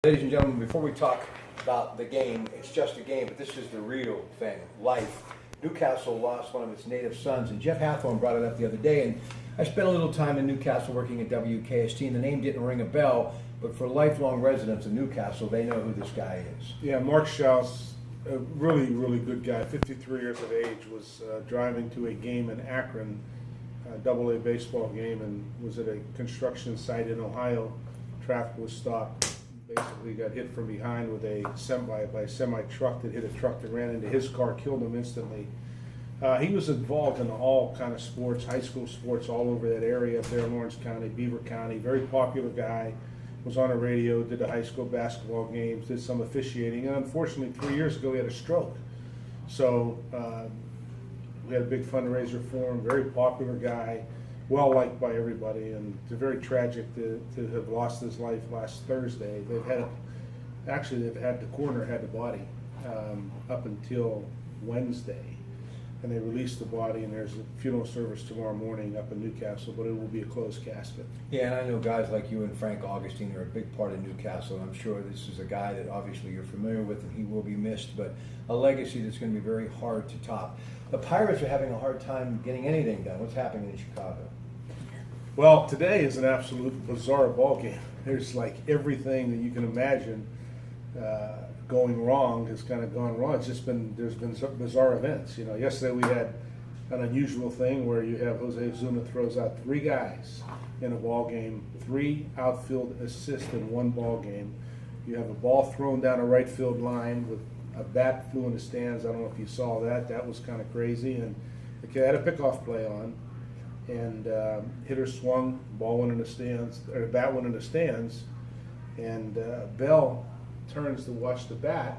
Ladies and gentlemen, before we talk about the game, it's just a game, but this is the real thing, life. Newcastle lost one of its native sons, and Jeff Hathorn brought it up the other day, and I spent a little time in Newcastle working at WKST, and the name didn't ring a bell, but for lifelong residents of Newcastle, they know who this guy is. Yeah, Mark Schaus, a really, really good guy, 53 years of age, was driving to a game in Akron, a double-A baseball game, and was at a construction site in Ohio. Traffic was stopped. Basically got hit from behind with a semi-truck that hit a truck that ran into his car, killed him instantly. He was involved in all kind of sports, high school sports all over that area up there in Lawrence County, Beaver County. Very popular guy. Was on the radio, did the high school basketball games, did some officiating, and unfortunately 3 years ago he had a stroke. So we had a big fundraiser for him, very popular guy, well liked by everybody, and it's very tragic to have lost his life last Thursday. The coroner had the body up until Wednesday, and they released the body, and there's a funeral service tomorrow morning up in Newcastle, but it will be a closed casket. Yeah, and I know guys like you and Frank Augustine are a big part of Newcastle. I'm sure this is a guy that obviously you're familiar with, and he will be missed, but a legacy that's going to be very hard to top. The Pirates are having a hard time getting anything done. What's happening in Chicago? Well, today is an absolute bizarre ball game. There's like everything that you can imagine going wrong has kind of gone wrong. There's been some bizarre events. You know, yesterday we had an unusual thing where you have Jose Ozuna throws out three guys in a ball game, 3 outfield assists in one ball game. You have a ball thrown down a right field line with a bat flew in the stands. I don't know if you saw that. That was kind of crazy. And the kid had a pickoff play on. And hitter swung, ball went in the stands, or bat went in the stands, and Bell turns to watch the bat.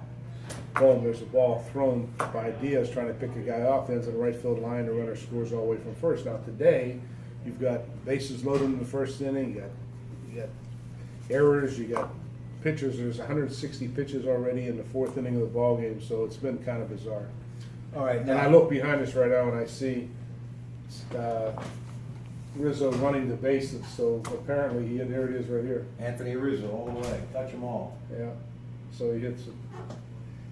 Boom, there's a ball thrown by Diaz trying to pick a guy off, ends in the right field line, the runner scores all the way from first. Now today, you've got bases loaded in the first inning, you got errors, you got pitchers, there's 160 pitches already in the fourth inning of the ball game, so it's been kind of bizarre. All right, now And I look behind us right now and I see Rizzo running the bases, so apparently there it is right here. Anthony Rizzo all the way, touch them all. Yeah, so he hits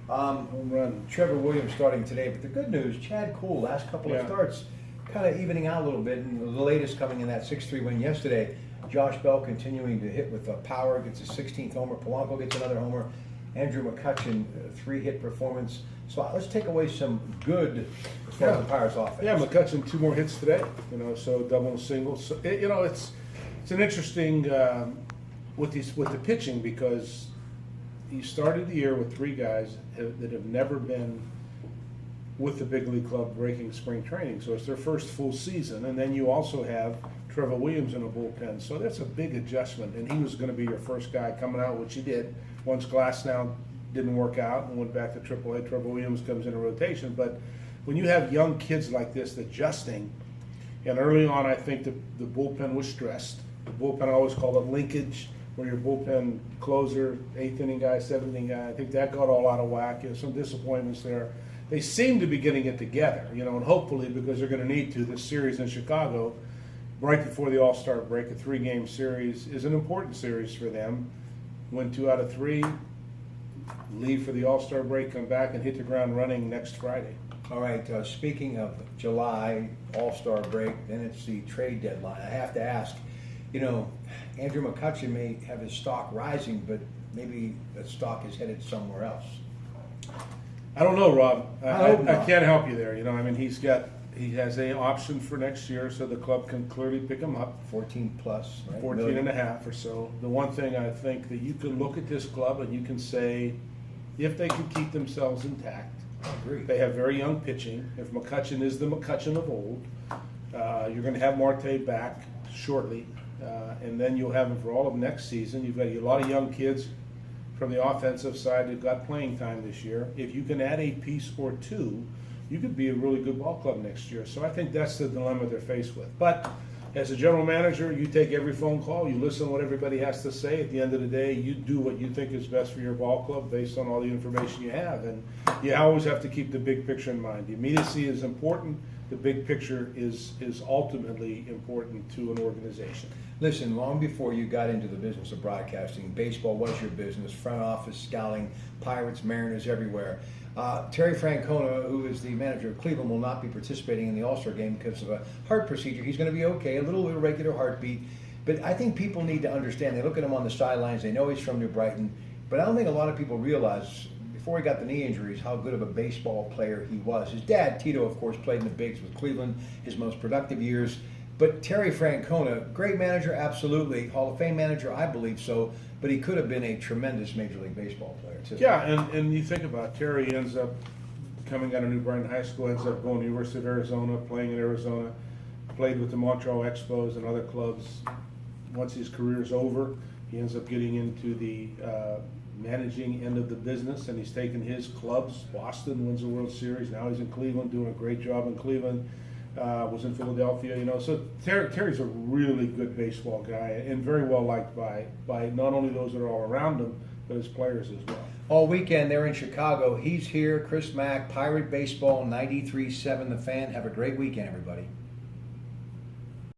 a home run. Trevor Williams starting today, but the good news, Chad Kuhl, last couple of starts, kind of evening out a little bit, and the latest coming in that 6-3 win yesterday. Josh Bell continuing to hit with power, gets his 16th homer. Polanco gets another homer. Andrew McCutchen, 3-hit performance. So let's take away some good as far as the Pirates offense. Yeah, McCutchen 2 more hits today. You know, so double and single. So it's an interesting with the pitching, because he started the year with 3 guys that have never been with the big league club breaking spring training. So it's their first full season, and then you also have Trevor Williams in a bullpen. So that's a big adjustment, and he was going to be your first guy coming out, which he did. Once Glasnow didn't work out and went back to AAA, Trevor Williams comes in a rotation. But when you have young kids like this adjusting, and early on I think the bullpen was stressed. The bullpen, I always call it linkage, where your bullpen closer, 8th inning guy, 7th inning guy, I think that got all out of whack. There's some disappointments there. They seem to be getting it together, and hopefully, because they're going to need to, this series in Chicago, right before the All-Star break, a 3-game series is an important series for them. Win 2 out of 3, leave for the All-Star break, come back and hit the ground running next Friday. All right, speaking of July, All-Star break, then it's the trade deadline. I have to ask, Andrew McCutchen may have his stock rising, but maybe the stock is headed somewhere else. I don't know, Rob. I can't help you there. He has an option for next year, so the club can clearly pick him up. 14 plus, right? 14 and a half or so. The one thing I think that you can look at this club and you can say, if they can keep themselves intact, I agree. They have very young pitching. If McCutchen is the McCutchen of old, you're going to have Marte back shortly, and then you'll have him for all of next season. You've got a lot of young kids from the offensive side who've got playing time this year. If you can add a piece or two, you could be a really good ball club next year. So I think that's the dilemma they're faced with. But as a general manager, you take every phone call, you listen to what everybody has to say. At the end of the day, you do what you think is best for your ball club based on all the information you have. And you always have to keep the big picture in mind. The immediacy is important, the big picture is ultimately important to an organization. Listen, long before you got into the business of broadcasting, baseball was your business, front office, scouting, Pirates, Mariners, everywhere. Terry Francona, who is the manager of Cleveland, will not be participating in the All-Star game because of a heart procedure. He's going to be okay, a little irregular heartbeat. But I think people need to understand. They look at him on the sidelines. They know he's from New Brighton. But I don't think a lot of people realize, before he got the knee injuries, how good of a baseball player he was. His dad, Tito, of course, played in the bigs with Cleveland, his most productive years. But Terry Francona, great manager, absolutely. Hall of Fame manager, I believe so. But he could have been a tremendous Major League Baseball player, too. Yeah, and you think about it, Terry ends up coming out of New Brighton High School, ends up going to the University of Arizona, playing in Arizona, played with the Montreal Expos and other clubs. Once his career's over, he ends up getting into the managing end of the business, and he's taken his clubs. Boston wins the World Series. Now he's in Cleveland, doing a great job in Cleveland. Was in Philadelphia, So Terry's a really good baseball guy and very well liked by not only those that are all around him, but his players as well. All weekend they're in Chicago. He's here. Chris Mack, Pirate Baseball, 93.7 The Fan. Have a great weekend, everybody.